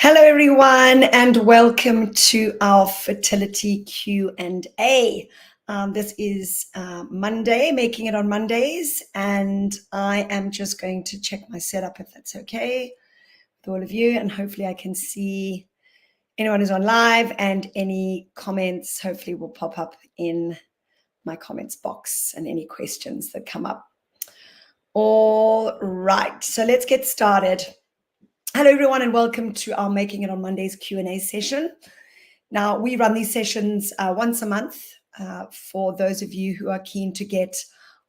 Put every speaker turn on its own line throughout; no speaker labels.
Hello, everyone, and welcome to our Fertility Q&A. This is Monday, making it on Mondays, and I am just going to check my setup if that's okay with all of you, and hopefully I can see anyone who's on live, and any comments hopefully will pop up in my comments box and any questions that come up. All right, so let's get started. Hello, everyone, and welcome to our Making It on Mondays Q&A session. Now, we run these sessions once a month for those of you who are keen to get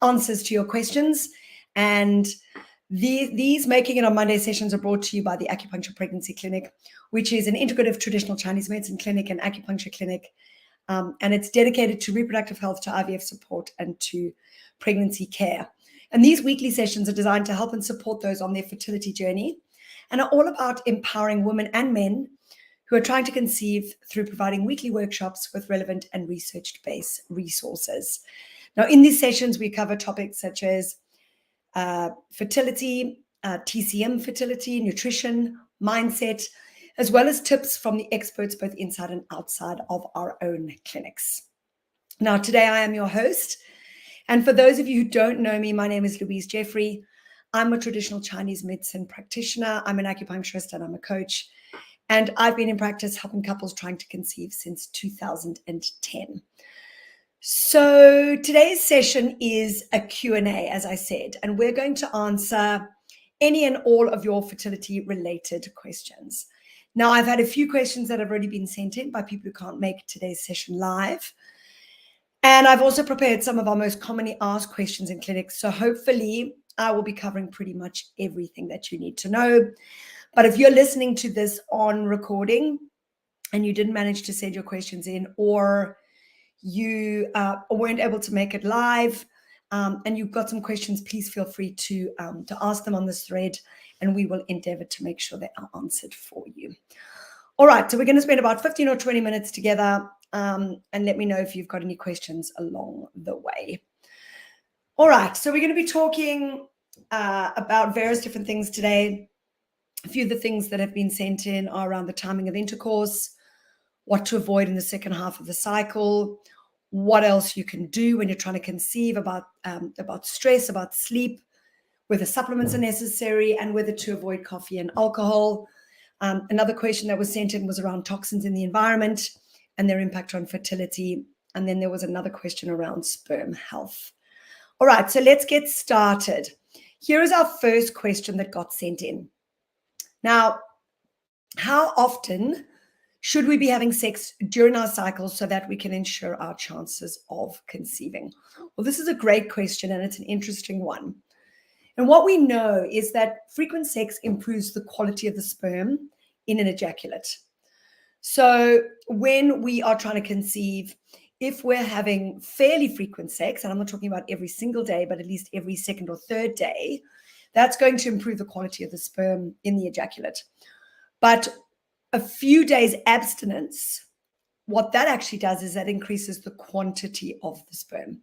answers to your questions. And these Making It on Monday sessions are brought to you by the Acupuncture Pregnancy Clinic, which is an integrative traditional Chinese medicine clinic and acupuncture clinic. And it's dedicated to reproductive health, to IVF support, and to pregnancy care. And these weekly sessions are designed to help and support those on their fertility journey, and are all about empowering women and men who are trying to conceive through providing weekly workshops with relevant and research-based resources. Now, in these sessions, we cover topics such as fertility, TCM fertility, nutrition, mindset, as well as tips from the experts both inside and outside of our own clinics. Now, today I am your host. And for those of you who don't know me, my name is Louise Jeffrey. I'm a traditional Chinese medicine practitioner. I'm an acupuncturist and I'm a coach. And I've been in practice helping couples trying to conceive since 2010. So today's session is a Q&A, as I said, and we're going to answer any and all of your fertility related questions. Now, I've had a few questions that have already been sent in by people who can't make today's session live. And I've also prepared some of our most commonly asked questions in clinics. So hopefully I will be covering pretty much everything that you need to know. But if you're listening to this on recording and you didn't manage to send your questions in, or you weren't able to make it live, and you've got some questions, please feel free to ask them on this thread, and we will endeavor to make sure they are answered for you. All right, so we're going to spend about 15 or 20 minutes together, and let me know if you've got any questions along the way. All right, so we're going to be talking about various different things today. A few of the things that have been sent in are around the timing of intercourse, what to avoid in the second half of the cycle, what else you can do when you're trying to conceive, about stress, about sleep, whether supplements are necessary, and whether to avoid coffee and alcohol. Another question that was sent in was around toxins in the environment and their impact on fertility. And then there was another question around sperm health. All right, so let's get started. Here is our first question that got sent in. Now, how often should we be having sex during our cycles so that we can ensure our chances of conceiving? Well, this is a great question, and it's an interesting one. And what we know is that frequent sex improves the quality of the sperm in an ejaculate. So when we are trying to conceive, if we're having fairly frequent sex, and I'm not talking about every single day, but at least every second or third day, that's going to improve the quality of the sperm in the ejaculate. But a few days abstinence, what that actually does is that increases the quantity of the sperm.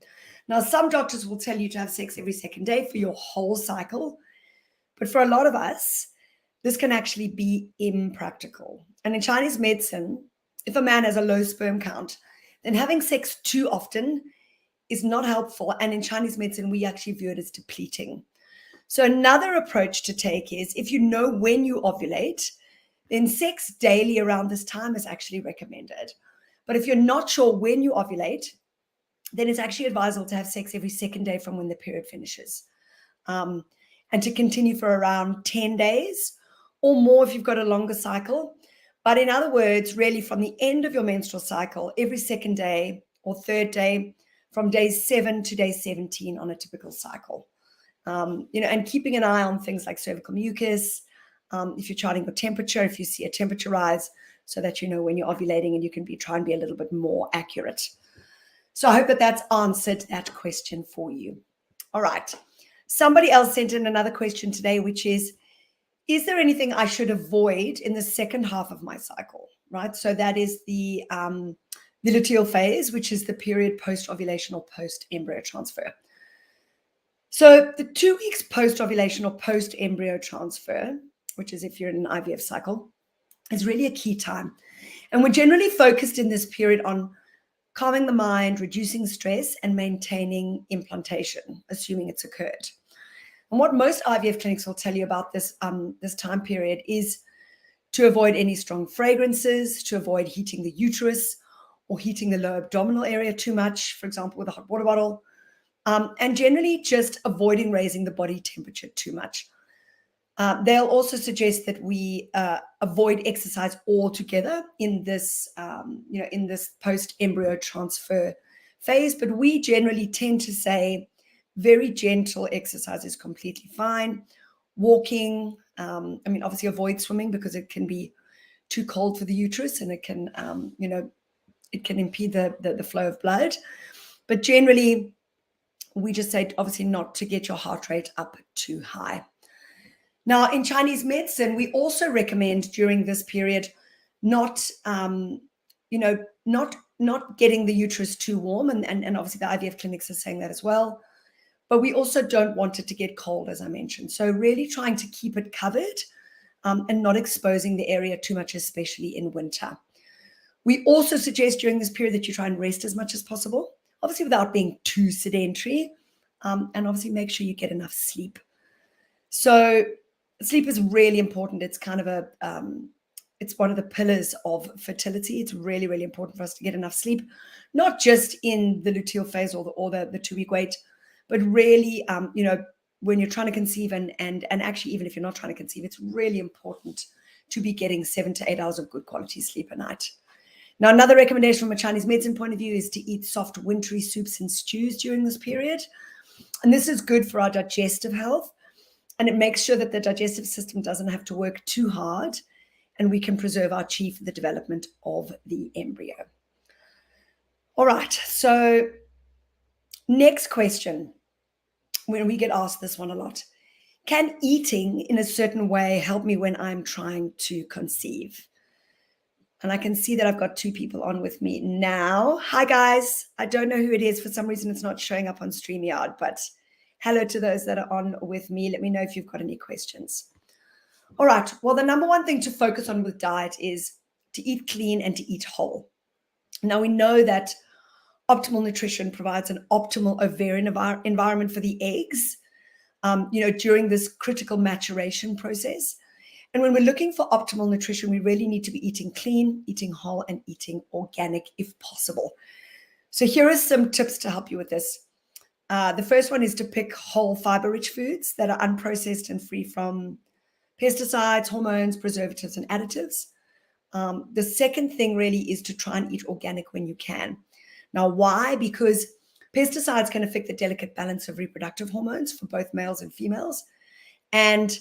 Now, some doctors will tell you to have sex every second day for your whole cycle, but for a lot of us, this can actually be impractical. And in Chinese medicine, if a man has a low sperm count, then having sex too often is not helpful. And in Chinese medicine, we actually view it as depleting. So another approach to take is, if you know when you ovulate, then sex daily around this time is actually recommended. But if you're not sure when you ovulate, then it's actually advisable to have sex every second day from when the period finishes, and to continue for around 10 days or more if you've got a longer cycle. But in other words, really from the end of your menstrual cycle, every second day or third day, from day 7 to day 17 on a typical cycle. And keeping an eye on things like cervical mucus, if you're charting your temperature, if you see a temperature rise, so that you know when you're ovulating and you can try and be a little bit more accurate. So I hope that that's answered that question for you. All right. Somebody else sent in another question today, which is there anything I should avoid in the second half of my cycle, right? So that is the luteal phase, which is the period post-ovulation or post-embryo transfer. So the 2 weeks post-ovulation or post-embryo transfer, which is if you're in an IVF cycle, is really a key time. And we're generally focused in this period on calming the mind, reducing stress, and maintaining implantation, assuming it's occurred. And what most IVF clinics will tell you about this time period is to avoid any strong fragrances, to avoid heating the uterus or heating the lower abdominal area too much, for example, with a hot water bottle, and generally just avoiding raising the body temperature too much. They'll also suggest that we avoid exercise altogether in this, in this post-embryo transfer phase. But we generally tend to say very gentle exercise is completely fine. Walking, obviously avoid swimming because it can be too cold for the uterus and it can, it can impede the flow of blood. But generally, we just say obviously not to get your heart rate up too high. Now, in Chinese medicine, we also recommend during this period not getting the uterus too warm, and obviously the IVF clinics are saying that as well. But we also don't want it to get cold, as I mentioned. So really trying to keep it covered and not exposing the area too much, especially in winter. We also suggest during this period that you try and rest as much as possible, obviously without being too sedentary, and obviously make sure you get enough sleep. So sleep is really important. It's kind of it's one of the pillars of fertility. It's really, really important for us to get enough sleep, not just in the luteal phase or the 2-week wait, but really, when you're trying to conceive and actually, even if you're not trying to conceive, it's really important to be getting 7 to 8 hours of good quality sleep a night. Now, another recommendation from a Chinese medicine point of view is to eat soft wintry soups and stews during this period. And this is good for our digestive health. And it makes sure that the digestive system doesn't have to work too hard and we can preserve our chi for the development of the embryo. All right, so next question, when we get asked this one a lot. Can eating in a certain way help me when I'm trying to conceive? And I can see that I've got 2 people on with me now. Hi, guys. I don't know who it is. For some reason, it's not showing up on StreamYard, but hello to those that are on with me. Let me know if you've got any questions. All right. Well, the number one thing to focus on with diet is to eat clean and to eat whole. Now, we know that optimal nutrition provides an optimal ovarian environment for the eggs, during this critical maturation process. And when we're looking for optimal nutrition, we really need to be eating clean, eating whole, and eating organic if possible. So here are some tips to help you with this. The first one is to pick whole fiber-rich foods that are unprocessed and free from pesticides, hormones, preservatives, and additives. The second thing really is to try and eat organic when you can. Now, why? Because pesticides can affect the delicate balance of reproductive hormones for both males and females. And,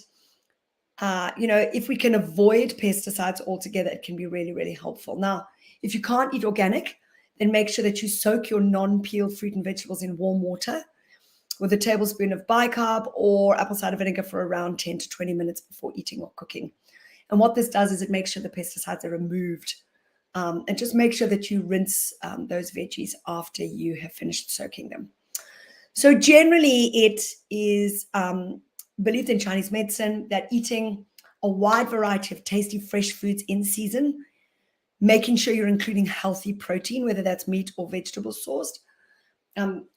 if we can avoid pesticides altogether, it can be really, really helpful. Now, if you can't eat organic, then make sure that you soak your non-peeled fruit and vegetables in warm water with a tablespoon of bicarb or apple cider vinegar for around 10 to 20 minutes before eating or cooking. And what this does is it makes sure the pesticides are removed. And just make sure that you rinse those veggies after you have finished soaking them. So generally, it is believed in Chinese medicine that eating a wide variety of tasty, fresh foods in season, making sure you're including healthy protein, whether that's meat or vegetable sourced,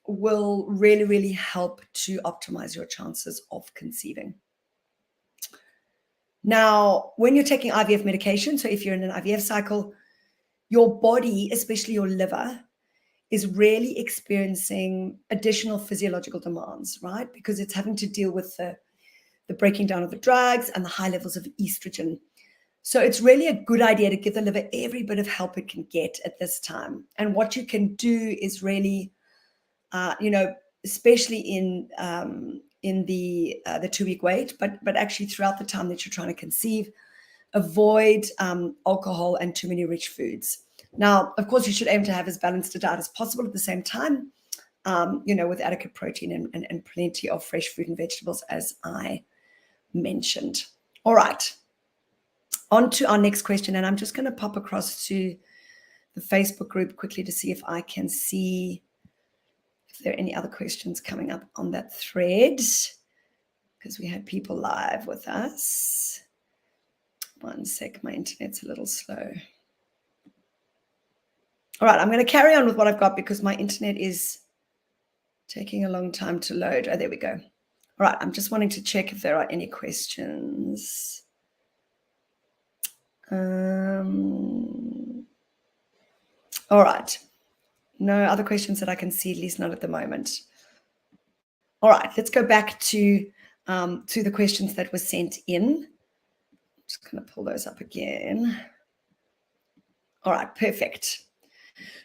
will really, really help to optimize your chances of conceiving. Now, when you're taking IVF medication, so if you're in an IVF cycle, your body, especially your liver, is really experiencing additional physiological demands, right? Because it's having to deal with the breaking down of the drugs and the high levels of estrogen. So it's really a good idea to give the liver every bit of help it can get at this time. And what you can do is really, especially in the 2-week wait, but actually throughout the time that you're trying to conceive, avoid alcohol and too many rich foods. Now, of course, you should aim to have as balanced a diet as possible at the same time, with adequate protein and plenty of fresh fruit and vegetables, as I mentioned. All right, on to our next question. And I'm just going to pop across to the Facebook group quickly to see if I can see if there are any other questions coming up on that thread, because we had people live with us. One sec, my internet's a little slow. All right, I'm going to carry on with what I've got because my internet is taking a long time to load. Oh, there we go. All right, I'm just wanting to check if there are any questions. All right. No other questions that I can see, at least not at the moment. All right, let's go back to the questions that were sent in. I'm just going to pull those up again. All right, perfect.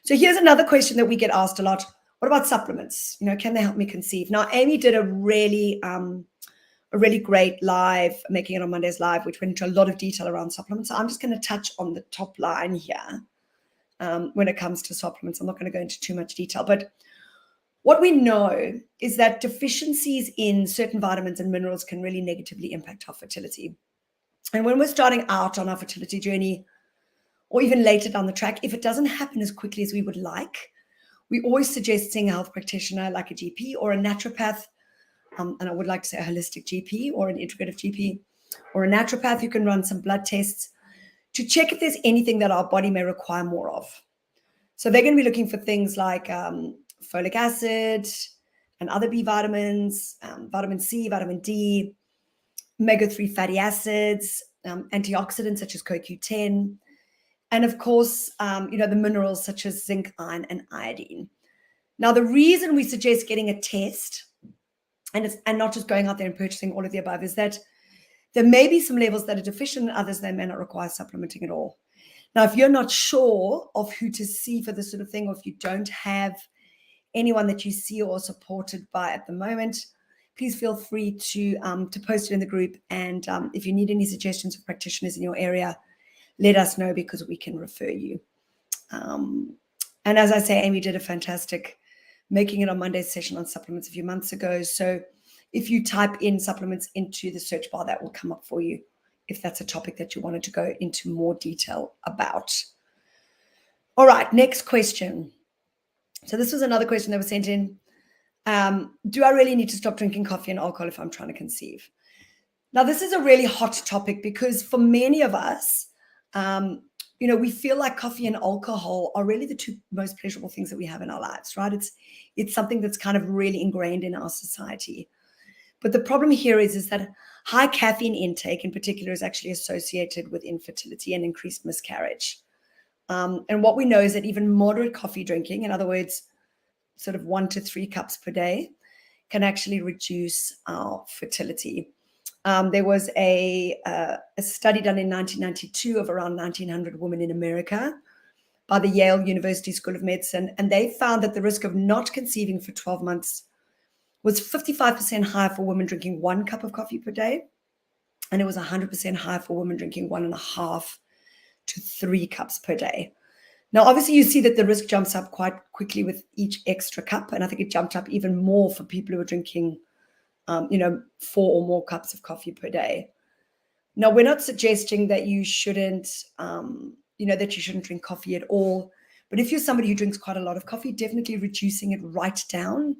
So here's another question that we get asked a lot. What about supplements? Can they help me conceive? Now, Amy did a really great live, Making It on Mondays live, which went into a lot of detail around supplements. So I'm just going to touch on the top line here when it comes to supplements. I'm not going to go into too much detail, but what we know is that deficiencies in certain vitamins and minerals can really negatively impact our fertility. And when we're starting out on our fertility journey, or even later down the track, if it doesn't happen as quickly as we would like, we always suggest seeing a health practitioner like a GP or a naturopath, and I would like to say a holistic GP or an integrative GP or a naturopath. You can run some blood tests to check if there's anything that our body may require more of. So they're going to be looking for things like folic acid and other B vitamins, vitamin C, vitamin D, omega-3 fatty acids, antioxidants such as CoQ10, and of course, the minerals such as zinc, iron, and iodine. Now, the reason we suggest getting a test and not just going out there and purchasing all of the above is that there may be some levels that are deficient and others that may not require supplementing at all. Now, if you're not sure of who to see for this sort of thing, or if you don't have anyone that you see or are supported by at the moment, please feel free to post it in the group. And if you need any suggestions of practitioners in your area, let us know because we can refer you. And as I say, Amy did a fantastic Making It on Mondays session on supplements a few months ago. So if you type in supplements into the search bar, that will come up for you if that's a topic that you wanted to go into more detail about. All right, next question. So this was another question that was sent in. Do I really need to stop drinking coffee and alcohol if I'm trying to conceive? Now, this is a really hot topic because for many of us, we feel like coffee and alcohol are really the two most pleasurable things that we have in our lives, right? It's something that's kind of really ingrained in our society. But the problem here is that high caffeine intake in particular is actually associated with infertility and increased miscarriage. And what we know is that even moderate coffee drinking, in other words, sort of 1 to 3 cups per day, can actually reduce our fertility. There was a study done in 1992 of around 1,900 women in America by the Yale University School of Medicine, and they found that the risk of not conceiving for 12 months was 55% higher for women drinking 1 cup of coffee per day, and it was 100% higher for women drinking 1.5 to 3 cups per day. Now, obviously, you see that the risk jumps up quite quickly with each extra cup, and I think it jumped up even more for people who are drinking 4 or more cups of coffee per day. Now, we're not suggesting that you shouldn't, drink coffee at all. But if you're somebody who drinks quite a lot of coffee, definitely reducing it right down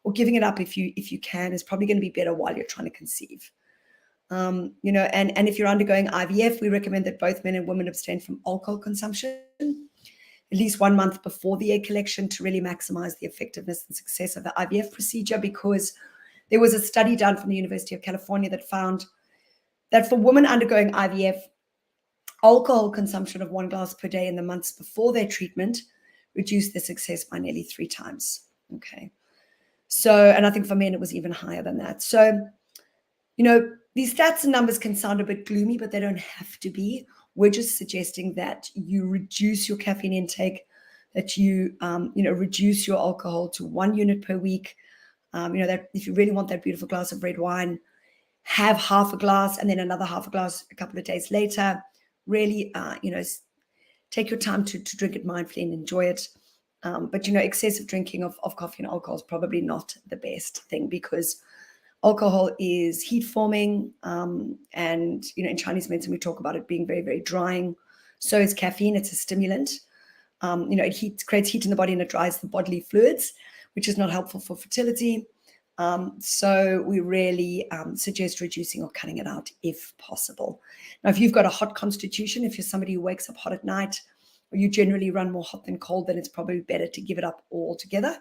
or giving it up if you can is probably going to be better while you're trying to conceive. And if you're undergoing IVF, we recommend that both men and women abstain from alcohol consumption at least 1 month before the egg collection to really maximize the effectiveness and success of the IVF procedure, because there was a study done from the University of California that found that for women undergoing IVF, alcohol consumption of 1 glass per day in the months before their treatment reduced their success by nearly 3 times. Okay. So, and I think for men, it was even higher than that. So, these stats and numbers can sound a bit gloomy, but they don't have to be. We're just suggesting that you reduce your caffeine intake, that you, reduce your alcohol to 1 unit per week. That if you really want that beautiful glass of red wine, have half a glass and then another half a glass a couple of days later. Really, take your time to drink it mindfully and enjoy it. But excessive drinking of coffee and alcohol is probably not the best thing, because alcohol is heat forming. And, in Chinese medicine, we talk about it being very, very drying. So is caffeine. It's a stimulant. It creates heat in the body and it dries the bodily fluids, which is not helpful for fertility. So we really suggest reducing or cutting it out if possible. Now, if you've got a hot constitution, if you're somebody who wakes up hot at night, or you generally run more hot than cold, then it's probably better to give it up altogether.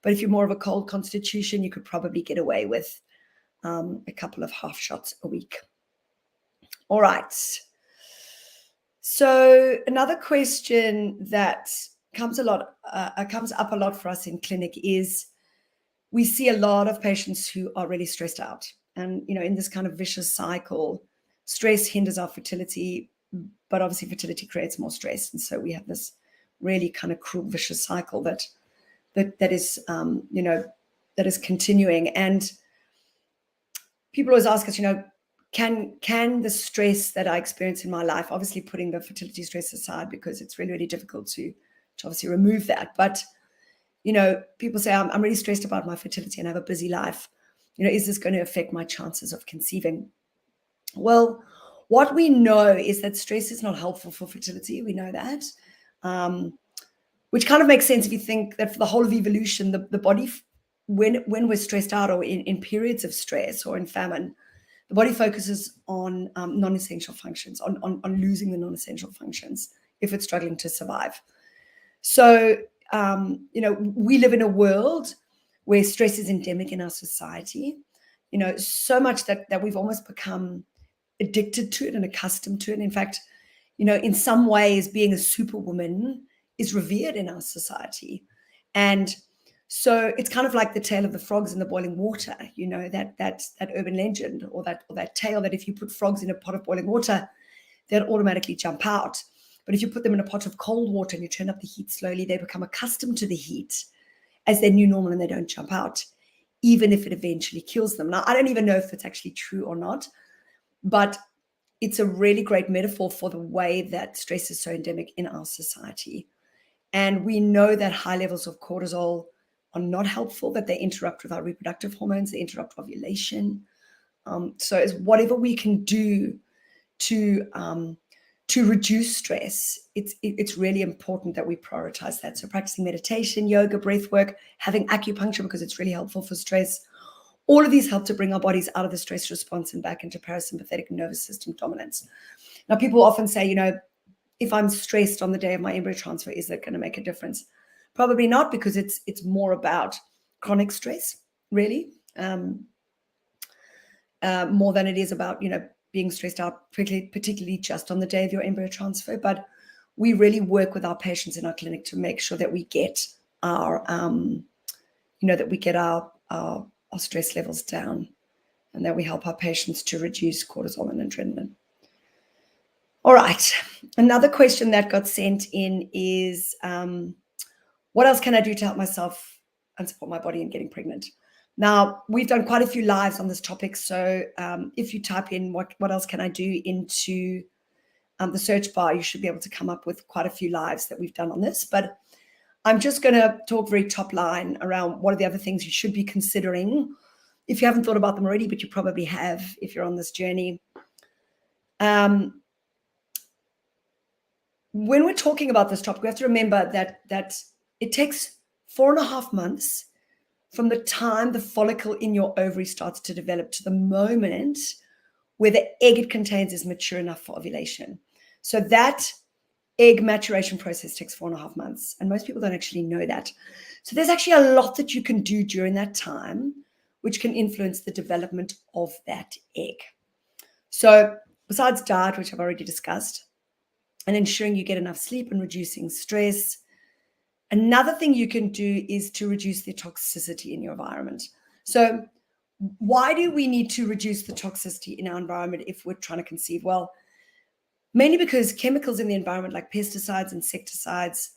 But if you're more of a cold constitution, you could probably get away with a couple of half shots a week. All right. So another question that comes up a lot for us in clinic is, we see a lot of patients who are really stressed out. And, in this kind of vicious cycle, stress hinders our fertility, but obviously fertility creates more stress. And so we have this really kind of cruel, vicious cycle that is, that is continuing. And people always ask us, can the stress that I experience in my life, obviously putting the fertility stress aside because it's really, really difficult to obviously remove that. But, people say, I'm really stressed about my fertility and I have a busy life. Is this going to affect my chances of conceiving? Well, what we know is that stress is not helpful for fertility. We know that, which kind of makes sense if you think that for the whole of evolution, the body, when we're stressed out or in periods of stress or in famine, the body focuses on non-essential functions, on losing the non-essential functions if it's struggling to survive. So, we live in a world where stress is endemic in our society, so much that we've almost become addicted to it and accustomed to it. In fact, in some ways, being a superwoman is revered in our society. And so it's kind of like the tale of the frogs in the boiling water, that urban legend or that tale that if you put frogs in a pot of boiling water, they'll automatically jump out. But if you put them in a pot of cold water and you turn up the heat slowly, they become accustomed to the heat as their new normal and they don't jump out, even if it eventually kills them. Now, I don't even know if it's actually true or not, but it's a really great metaphor for the way that stress is so endemic in our society. And we know that high levels of cortisol are not helpful, that they interrupt with our reproductive hormones, they interrupt ovulation. So it's whatever we can do to reduce stress, it's really important that we prioritize that. So practicing meditation, yoga, breath work, having acupuncture because it's really helpful for stress. All of these help to bring our bodies out of the stress response and back into parasympathetic nervous system dominance. Now, people often say, if I'm stressed on the day of my embryo transfer, is that going to make a difference? Probably not, because it's more about chronic stress, really, more than it is about, being stressed out, particularly just on the day of your embryo transfer. But we really work with our patients in our clinic to make sure that we get our, our stress levels down, and that we help our patients to reduce cortisol and adrenaline. All right. Another question that got sent in is, what else can I do to help myself and support my body in getting pregnant? Now, we've done quite a few lives on this topic. So if you type in what else can I do into the search bar, you should be able to come up with quite a few lives that we've done on this. But I'm just going to talk very top line around what are the other things you should be considering if you haven't thought about them already, but you probably have if you're on this journey. When we're talking about this topic, we have to remember that it takes 4.5 months from the time the follicle in your ovary starts to develop to the moment where the egg it contains is mature enough for ovulation. So that egg maturation process takes 4.5 months, and most people don't actually know that. So there's actually a lot that you can do during that time, which can influence the development of that egg. So besides diet, which I've already discussed, and ensuring you get enough sleep and reducing stress, another thing you can do is to reduce the toxicity in your environment. So why do we need to reduce the toxicity in our environment if we're trying to conceive? Well, mainly because chemicals in the environment like pesticides, insecticides,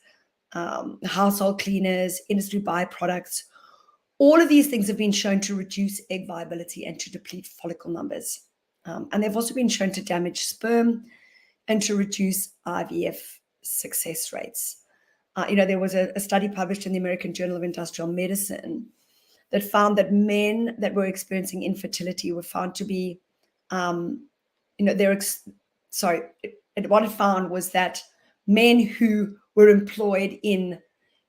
household cleaners, industry byproducts, all of these things have been shown to reduce egg viability and to deplete follicle numbers. And they've also been shown to damage sperm and to reduce IVF success rates. There was a study published in the American Journal of Industrial Medicine that found that men that were experiencing infertility were found to be, what it found was that men who were employed in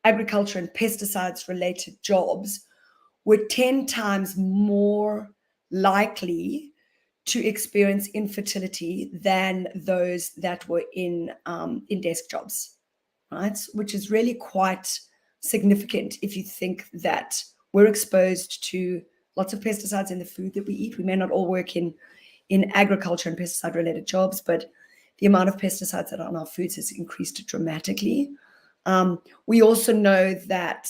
agriculture and pesticides-related jobs were 10 times more likely to experience infertility than those that were in desk jobs, right? Which is really quite significant if you think that we're exposed to lots of pesticides in the food that we eat. We may not all work in agriculture and pesticide-related jobs, but the amount of pesticides that are on our foods has increased dramatically. We also know that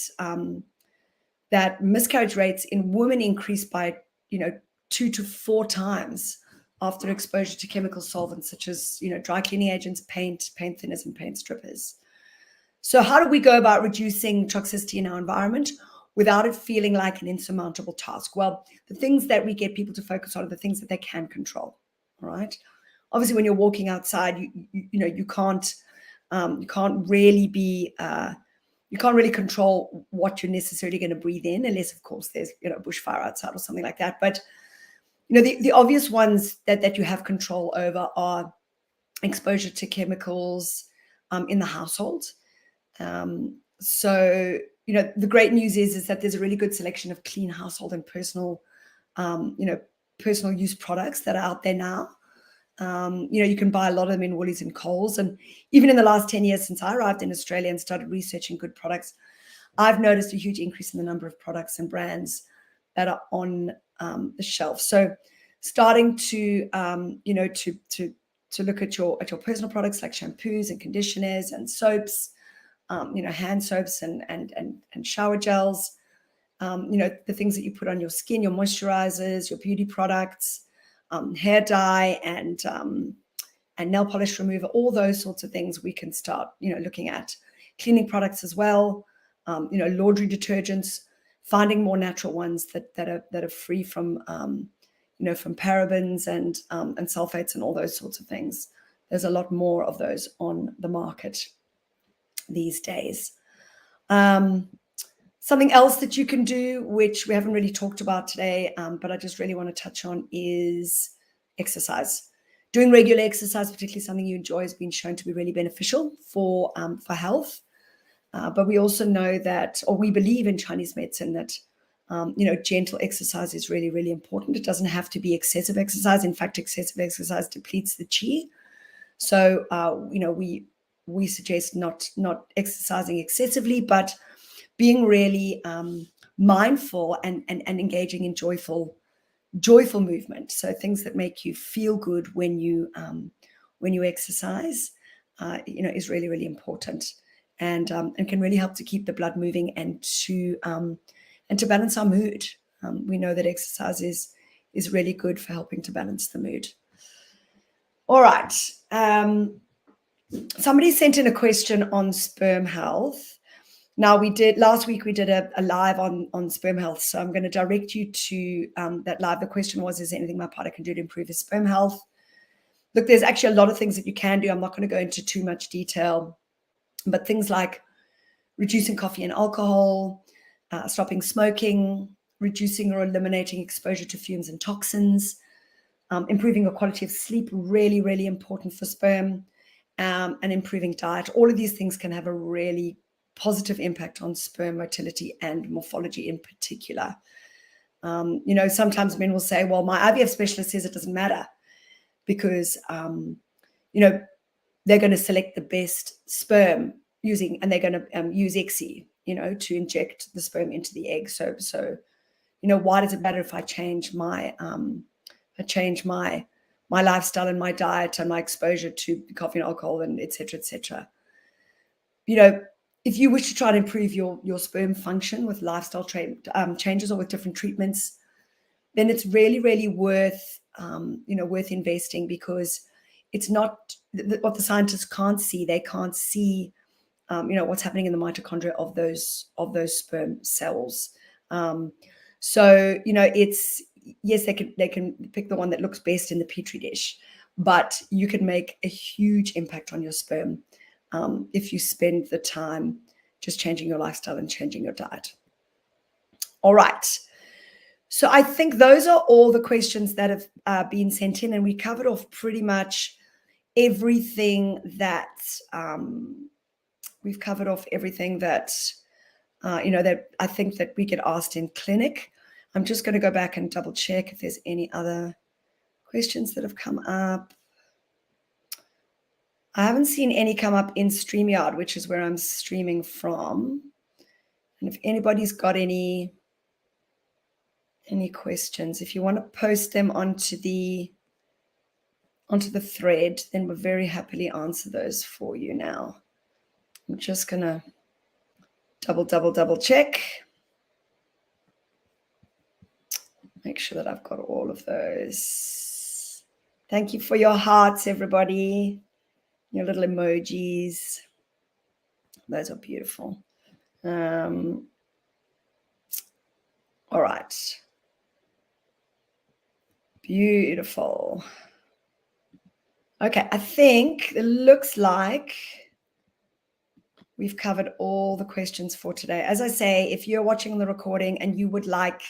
that miscarriage rates in women increase by 2 to 4 times after exposure to chemical solvents such as dry cleaning agents, paint thinners, and paint strippers. So how do we go about reducing toxicity in our environment without it feeling like an insurmountable task? Well, the things that we get people to focus on are the things that they can control. All right. Obviously, when you're walking outside, you can't really control what you're necessarily going to breathe in, unless, of course, there's a bushfire outside or something like that. But the obvious ones that you have control over are exposure to chemicals in the household. So the great news is that there's a really good selection of clean household and personal use products that are out there now. You can buy a lot of them in Woolies and Coles. And even in the last 10 years since I arrived in Australia and started researching good products, I've noticed a huge increase in the number of products and brands that are on the shelf. So starting to look at your personal products like shampoos and conditioners and soaps, hand soaps and shower gels, the things that you put on your skin, your moisturizers, your beauty products, hair dye and nail polish remover, all those sorts of things we can start, looking at. Cleaning products as well, laundry detergents, finding more natural ones that are free from, from parabens and sulfates and all those sorts of things. There's a lot more of those on the market these days. Something else that you can do, which we haven't really talked about today, but I just really want to touch on, is exercise. Doing regular exercise, particularly something you enjoy, has been shown to be really beneficial for health. But we also know that, or we believe in Chinese medicine, that gentle exercise is really, really important. It doesn't have to be excessive exercise. In fact, excessive exercise depletes the qi. So we suggest not exercising excessively, but being really mindful and engaging in joyful movement. So things that make you feel good when you exercise, is really, really important, and can really help to keep the blood moving and to balance our mood. We know that exercise is really good for helping to balance the mood. All right. Somebody sent in a question on sperm health. Now, last week we did a live on sperm health, so I'm going to direct you to that live. The question was, is there anything my partner can do to improve his sperm health? Look, there's actually a lot of things that you can do. I'm not going to go into too much detail, but things like reducing coffee and alcohol, stopping smoking, reducing or eliminating exposure to fumes and toxins, improving your quality of sleep, really, really important for sperm, and improving diet. All of these things can have a really positive impact on sperm motility and morphology in particular. Sometimes men will say, well, my IVF specialist says it doesn't matter because, they're going to select the best sperm and they're going to use ICSI, to inject the sperm into the egg. So, why does it matter if I change my lifestyle and my diet and my exposure to coffee and alcohol and et cetera, et cetera? If you wish to try to improve your sperm function with lifestyle changes or with different treatments, then it's really, really worth investing, because it's not what the scientists can't see. They can't see, what's happening in the mitochondria of those sperm cells. So it's, yes, they can pick the one that looks best in the petri dish, but you can make a huge impact on your sperm if you spend the time just changing your lifestyle and changing your diet. All right. So I think those are all the questions that have been sent in, and we covered off pretty much everything that we've covered off everything that that I think that we get asked in clinic. I'm just going to go back and double check if there's any other questions that have come up. I haven't seen any come up in StreamYard, which is where I'm streaming from. And if anybody's got any questions, if you want to post them onto the thread, then we'll very happily answer those for you now. I'm just going to double check. Make sure that I've got all of those. Thank you for your hearts, everybody. Your little emojis. Those are beautiful. All right. Beautiful. Okay, I think it looks like we've covered all the questions for today. As I say, if you're watching the recording and you would like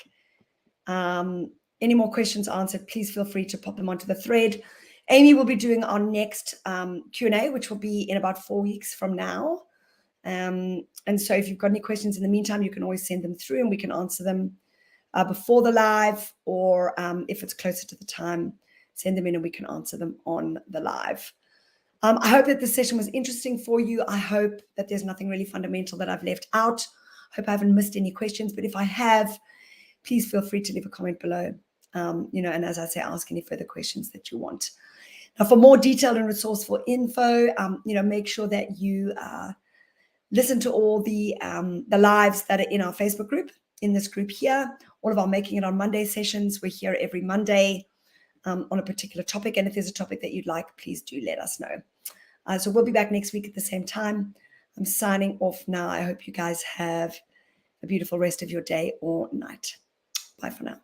any more questions answered, please feel free to pop them onto the thread. Amy will be doing our next Q&A, which will be in about 4 weeks from now. And so if you've got any questions in the meantime, you can always send them through and we can answer them before the live, or if it's closer to the time, send them in and we can answer them on the live. I hope that this session was interesting for you. I hope that there's nothing really fundamental that I've left out. I hope I haven't missed any questions, but if I have, please feel free to leave a comment below. And as I say, ask any further questions that you want. Now, for more detailed and resourceful info, make sure that you listen to all the lives that are in our Facebook group, in this group here. All of our Making It on Monday sessions, we're here every Monday on a particular topic. And if there's a topic that you'd like, please do let us know. So we'll be back next week at the same time. I'm signing off now. I hope you guys have a beautiful rest of your day or night. Bye for now.